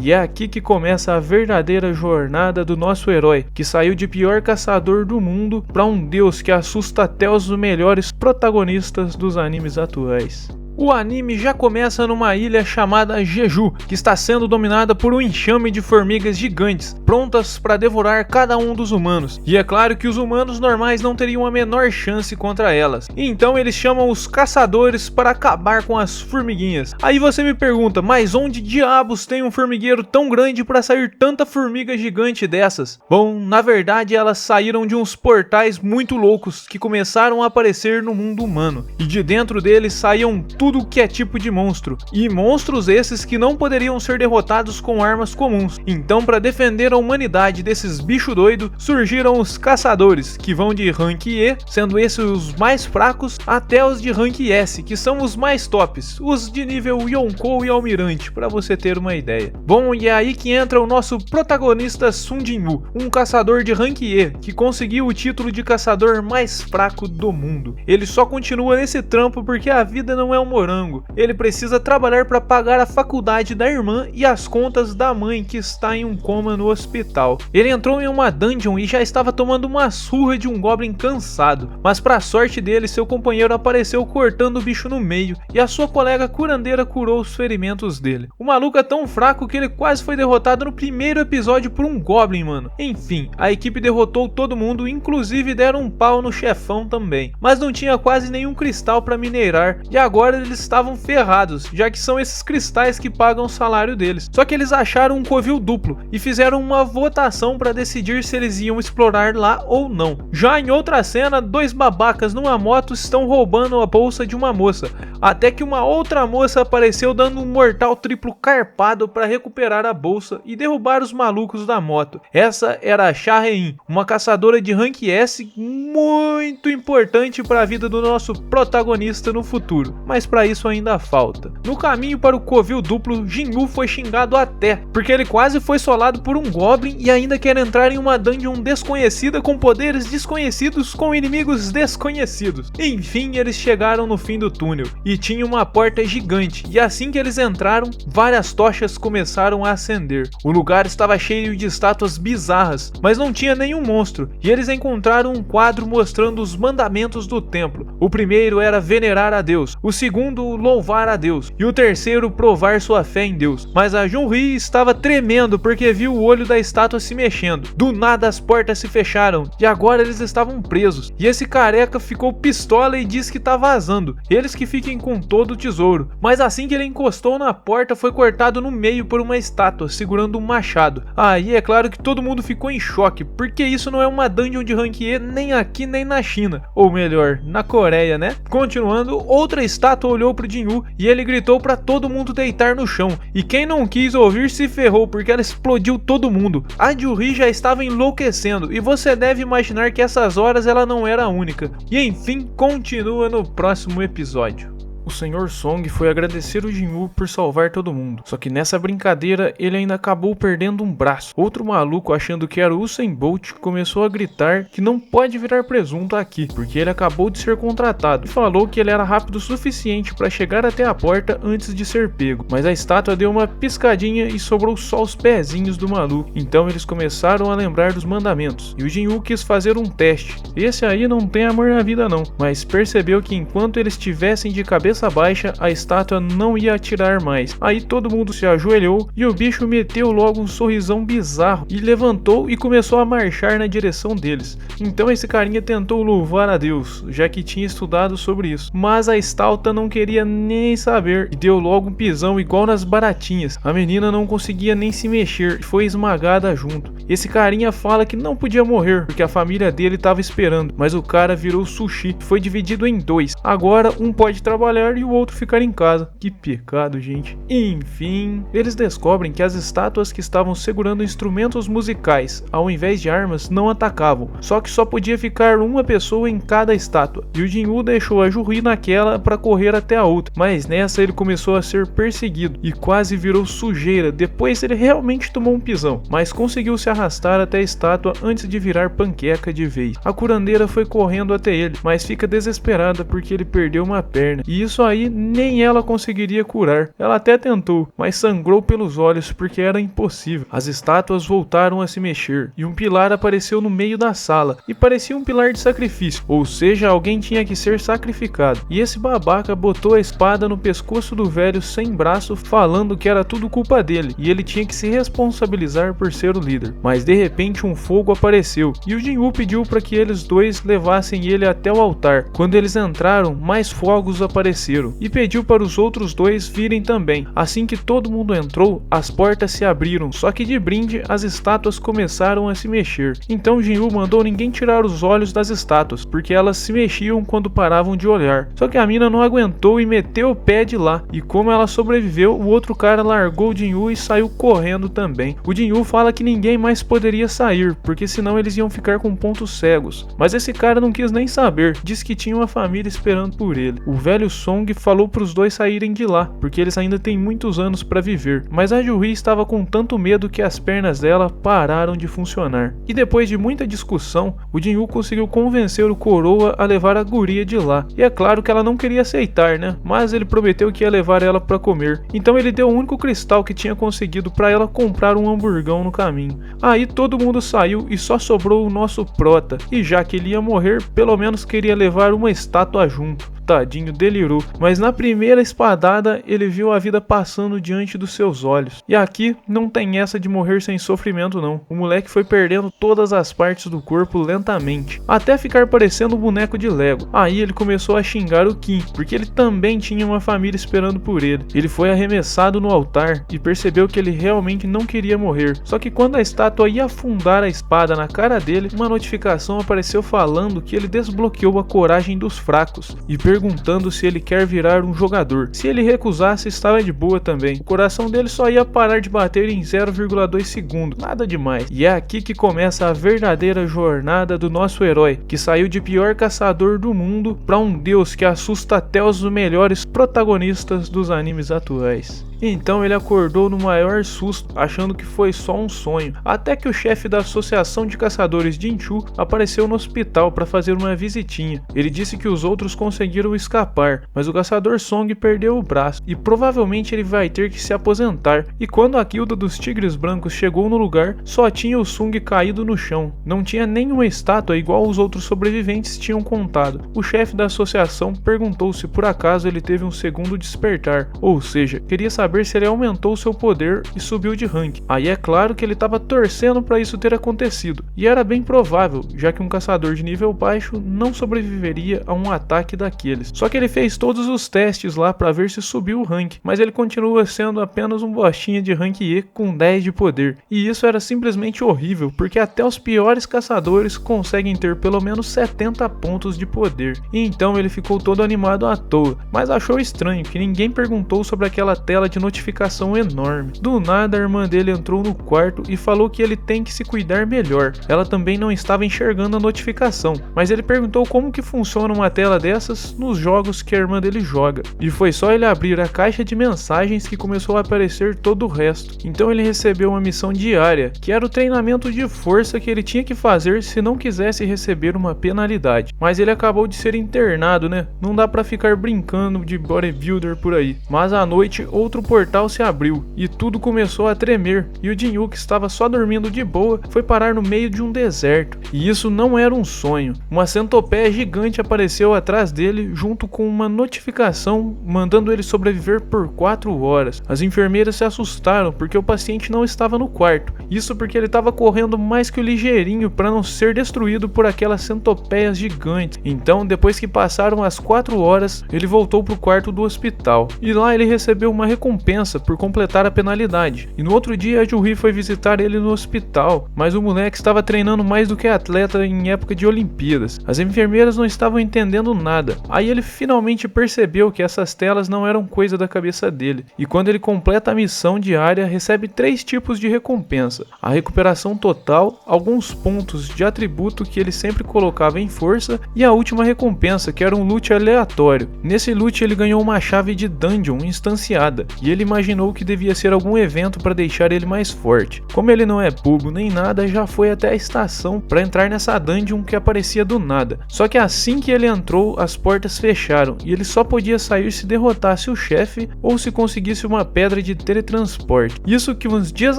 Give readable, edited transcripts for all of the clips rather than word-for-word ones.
E é aqui que começa a verdadeira jornada do nosso herói, que saiu de pior caçador do mundo para um deus que assusta até os melhores protagonistas dos animes atuais. O anime já começa numa ilha chamada Jeju, que está sendo dominada por um enxame de formigas gigantes, prontas para devorar cada um dos humanos. E é claro que os humanos normais não teriam a menor chance contra elas. Então eles chamam os caçadores para acabar com as formiguinhas. Aí você me pergunta, mas onde diabos tem um formigueiro tão grande para sair tanta formiga gigante dessas? Bom, na verdade elas saíram de uns portais muito loucos que começaram a aparecer no mundo humano. E de dentro deles saíam tudo que é tipo de monstro, e monstros esses que não poderiam ser derrotados com armas comuns. Então, para defender a humanidade desses bichos doidos, surgiram os caçadores, que vão de rank E, sendo esses os mais fracos, até os de rank S, que são os mais tops, os de nível Yonkou e Almirante, para você ter uma ideia. Bom, e é aí que entra o nosso protagonista Sun Jin-woo, um caçador de rank E, que conseguiu o título de caçador mais fraco do mundo. Ele só continua nesse trampo porque a vida não é um morango. Ele precisa trabalhar para pagar a faculdade da irmã e as contas da mãe que está em um coma no hospital. Ele entrou em uma dungeon e já estava tomando uma surra de um goblin cansado, mas para sorte dele, seu companheiro apareceu cortando o bicho no meio e a sua colega curandeira curou os ferimentos dele. O maluco é tão fraco que ele quase foi derrotado no primeiro episódio por um goblin, mano. Enfim, a equipe derrotou todo mundo, inclusive deram um pau no chefão também, mas não tinha quase nenhum cristal para minerar e agora eles estavam ferrados, já que são esses cristais que pagam o salário deles. Só que eles acharam um covil duplo e fizeram uma votação para decidir se eles iam explorar lá ou não. Já em outra cena, dois babacas numa moto estão roubando a bolsa de uma moça, até que uma outra moça apareceu dando um mortal triplo carpado para recuperar a bolsa e derrubar os malucos da moto. Essa era a Sharein, uma caçadora de rank S muito importante para a vida do nosso protagonista no futuro, mas para isso ainda falta. No caminho para o covil duplo, Jin-woo foi xingado até, porque ele quase foi solado por um goblin e ainda quer entrar em uma dungeon desconhecida com poderes desconhecidos com inimigos desconhecidos. Enfim, eles chegaram no fim do túnel e tinha uma porta gigante, e assim que eles entraram, várias tochas começaram a acender. O lugar estava cheio de estátuas bizarras, mas não tinha nenhum monstro, e eles encontraram um quadro mostrando os mandamentos do templo. O primeiro era venerar a Deus, o segundo louvar a Deus, e o terceiro provar sua fé em Deus. Mas a Junri estava tremendo porque viu o olho da estátua se mexendo. Do nada as portas se fecharam e agora eles estavam presos, e esse careca ficou pistola e disse que tá vazando, eles que fiquem com todo o tesouro. Mas assim que ele encostou na porta, foi cortado no meio por uma estátua segurando um machado. Aí é claro que todo mundo ficou em choque, porque isso não é uma dungeon de rank E nem aqui nem na China, ou melhor, na Coreia, né? Continuando, outra estátua olhou pro Jin-woo e ele gritou pra todo mundo deitar no chão, e quem não quis ouvir se ferrou porque ela explodiu todo mundo. A Junri já estava enlouquecendo e você deve imaginar que essas horas ela não era a única. E enfim, continua no próximo episódio. O Sr. Song foi agradecer o Jin-woo por salvar todo mundo, só que nessa brincadeira ele ainda acabou perdendo um braço. Outro maluco, achando que era o Usain Bolt, começou a gritar que não pode virar presunto aqui, porque ele acabou de ser contratado, e falou que ele era rápido o suficiente para chegar até a porta antes de ser pego, mas a estátua deu uma piscadinha e sobrou só os pezinhos do maluco. Então eles começaram a lembrar dos mandamentos, e o Jin-woo quis fazer um teste. Esse aí não tem amor na vida não, mas percebeu que enquanto eles estivessem de cabeça baixa, a estátua não ia atirar mais. Aí todo mundo se ajoelhou e o bicho meteu logo um sorrisão bizarro e levantou e começou a marchar na direção deles. Então esse carinha tentou louvar a Deus, já que tinha estudado sobre isso, mas a estátua não queria nem saber e deu logo um pisão igual nas baratinhas. A menina não conseguia nem se mexer e foi esmagada junto. Esse carinha fala que não podia morrer porque a família dele estava esperando, mas o cara virou sushi e foi dividido em dois. Agora um pode trabalhar e o outro ficar em casa. Que pecado, gente. Enfim, eles descobrem que as estátuas que estavam segurando instrumentos musicais, ao invés de armas, não atacavam, só que só podia ficar uma pessoa em cada estátua, e o Jin-woo deixou a Junri naquela para correr até a outra, mas nessa ele começou a ser perseguido e quase virou sujeira. Depois ele realmente tomou um pisão, mas conseguiu se arrastar até a estátua antes de virar panqueca de vez. A curandeira foi correndo até ele, mas fica desesperada porque ele perdeu uma perna, e isso isso aí nem ela conseguiria curar. Ela até tentou, mas sangrou pelos olhos porque era impossível. As estátuas voltaram a se mexer e um pilar apareceu no meio da sala e parecia um pilar de sacrifício, ou seja, alguém tinha que ser sacrificado. E esse babaca botou a espada no pescoço do velho sem braço, falando que era tudo culpa dele e ele tinha que se responsabilizar por ser o líder. Mas de repente um fogo apareceu e o Jin-Woo pediu para que eles dois levassem ele até o altar. Quando eles entraram, mais fogos apareceram e pediu para os outros dois virem também. Assim que todo mundo entrou, as portas se abriram, só que de brinde as estátuas começaram a se mexer. Então Jin-Woo mandou ninguém tirar os olhos das estátuas, porque elas se mexiam quando paravam de olhar. Só que a mina não aguentou e meteu o pé de lá, e como ela sobreviveu, o outro cara largou o Jin-Woo e saiu correndo também. O Jin-Woo fala que ninguém mais poderia sair, porque senão eles iam ficar com pontos cegos. Mas esse cara não quis nem saber, disse que tinha uma família esperando por ele. O velho Song falou para os dois saírem de lá, porque eles ainda têm muitos anos para viver. Mas a Ju-Hee estava com tanto medo que as pernas dela pararam de funcionar. E depois de muita discussão, o Jin-Woo conseguiu convencer o coroa a levar a guria de lá. E é claro que ela não queria aceitar, né? Mas ele prometeu que ia levar ela para comer. Então ele deu o único cristal que tinha conseguido para ela comprar um hamburgão no caminho. Aí todo mundo saiu e só sobrou o nosso prota. E já que ele ia morrer, pelo menos queria levar uma estátua junto. Tadinho, delirou, mas na primeira espadada ele viu a vida passando diante dos seus olhos. E aqui não tem essa de morrer sem sofrimento não. O moleque foi perdendo todas as partes do corpo lentamente, até ficar parecendo um boneco de Lego. Aí ele começou a xingar o Kim, porque ele também tinha uma família esperando por ele. Ele foi arremessado no altar e percebeu que ele realmente não queria morrer. Só que quando a estátua ia afundar a espada na cara dele, uma notificação apareceu falando que ele desbloqueou a coragem dos fracos e perguntando se ele quer virar um jogador. Se ele recusasse, estava de boa também. O coração dele só ia parar de bater em 0,2 segundos, nada demais. E é aqui que começa a verdadeira jornada do nosso herói, que saiu de pior caçador do mundo para um deus que assusta até os melhores protagonistas dos animes atuais. Então ele acordou no maior susto, achando que foi só um sonho, até que o chefe da associação de caçadores Jinchu apareceu no hospital para fazer uma visitinha. Ele disse que os outros conseguiram escapar, mas o caçador Song perdeu o braço e provavelmente ele vai ter que se aposentar. E quando a guilda dos Tigres Brancos chegou no lugar, só tinha o Sung caído no chão. Não tinha nenhuma estátua igual os outros sobreviventes tinham contado. O chefe da associação perguntou se por acaso ele teve um segundo despertar, ou seja, queria saber se ele aumentou seu poder e subiu de rank. Aí é claro que ele estava torcendo para isso ter acontecido, e era bem provável, já que um caçador de nível baixo não sobreviveria a um ataque daqueles. Só que ele fez todos os testes lá para ver se subiu o rank, mas ele continua sendo apenas um bostinha de rank E com 10 de poder. E isso era simplesmente horrível, porque até os piores caçadores conseguem ter pelo menos 70 pontos de poder. E então ele ficou todo animado à toa, mas achou estranho que ninguém perguntou sobre aquela tela de notificação enorme. Do nada a irmã dele entrou no quarto e falou que ele tem que se cuidar melhor. Ela também não estava enxergando a notificação, mas ele perguntou como que funciona uma tela dessas nos jogos que a irmã dele joga. E foi só ele abrir a caixa de mensagens que começou a aparecer todo o resto. Então ele recebeu uma missão diária, que era o treinamento de força que ele tinha que fazer se não quisesse receber uma penalidade. Mas ele acabou de ser internado, né? Não dá pra ficar brincando de bodybuilder por aí. Mas à noite outro portal se abriu e tudo começou a tremer, e o Jin-Woo, que estava só dormindo de boa, foi parar no meio de um deserto. E isso não era um sonho. Uma centopeia gigante apareceu atrás dele junto com uma notificação mandando ele sobreviver por 4 horas. As enfermeiras se assustaram porque o paciente não estava no quarto. Isso porque ele estava correndo mais que o ligeirinho para não ser destruído por aquelas centopeias gigantes. Então, depois que passaram as 4 horas, ele voltou para o quarto do hospital. E lá ele recebeu uma recompensa por completar a penalidade. E no outro dia a Ju-Hee foi visitar ele no hospital, mas o moleque estava treinando mais do que atleta em época de Olimpíadas. As enfermeiras não estavam entendendo nada. Aí ele finalmente percebeu que essas telas não eram coisa da cabeça dele. E quando ele completa a missão diária, recebe 3 tipos de recompensa: a recuperação total, alguns pontos de atributo que ele sempre colocava em força, e a última recompensa, que era um loot aleatório. Nesse loot ele ganhou uma chave de dungeon instanciada, e e ele imaginou que devia ser algum evento para deixar ele mais forte. Como ele não é bobo nem nada, já foi até a estação para entrar nessa dungeon que aparecia do nada. Só que assim que ele entrou, as portas fecharam e ele só podia sair se derrotasse o chefe ou se conseguisse uma pedra de teletransporte. Isso que uns dias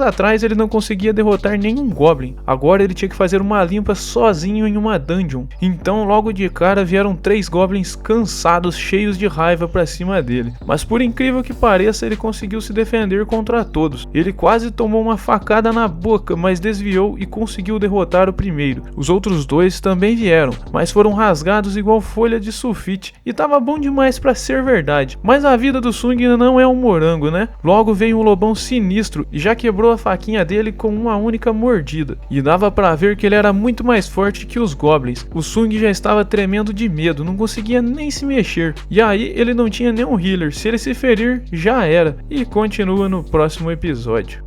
atrás ele não conseguia derrotar nenhum goblin. Agora ele tinha que fazer uma limpa sozinho em uma dungeon. Então logo de cara vieram 3 goblins cansados, cheios de raiva pra cima dele. Mas por incrível que pareça, ele conseguiu se defender contra todos. Ele quase tomou uma facada na boca, mas desviou e conseguiu derrotar o primeiro. Os outros 2 também vieram, mas foram rasgados igual folha de sulfite. E tava bom demais pra ser verdade. Mas a vida do Sung não é um morango, né? Logo veio um lobão sinistro e já quebrou a faquinha dele com uma única mordida. E dava pra ver que ele era muito mais forte que os goblins. O Sung já estava tremendo de medo, não conseguia nem se mexer. E aí ele não tinha nenhum healer, se ele se ferir, já era. E continua no próximo episódio.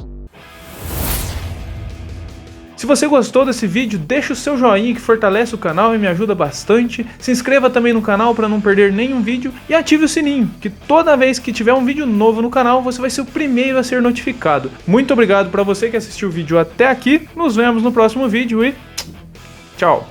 Se você gostou desse vídeo, deixa o seu joinha que fortalece o canal e me ajuda bastante. Se inscreva também no canal para não perder nenhum vídeo e ative o sininho, que toda vez que tiver um vídeo novo no canal, você vai ser o primeiro a ser notificado. Muito obrigado para você que assistiu o vídeo até aqui, nos vemos no próximo vídeo e tchau!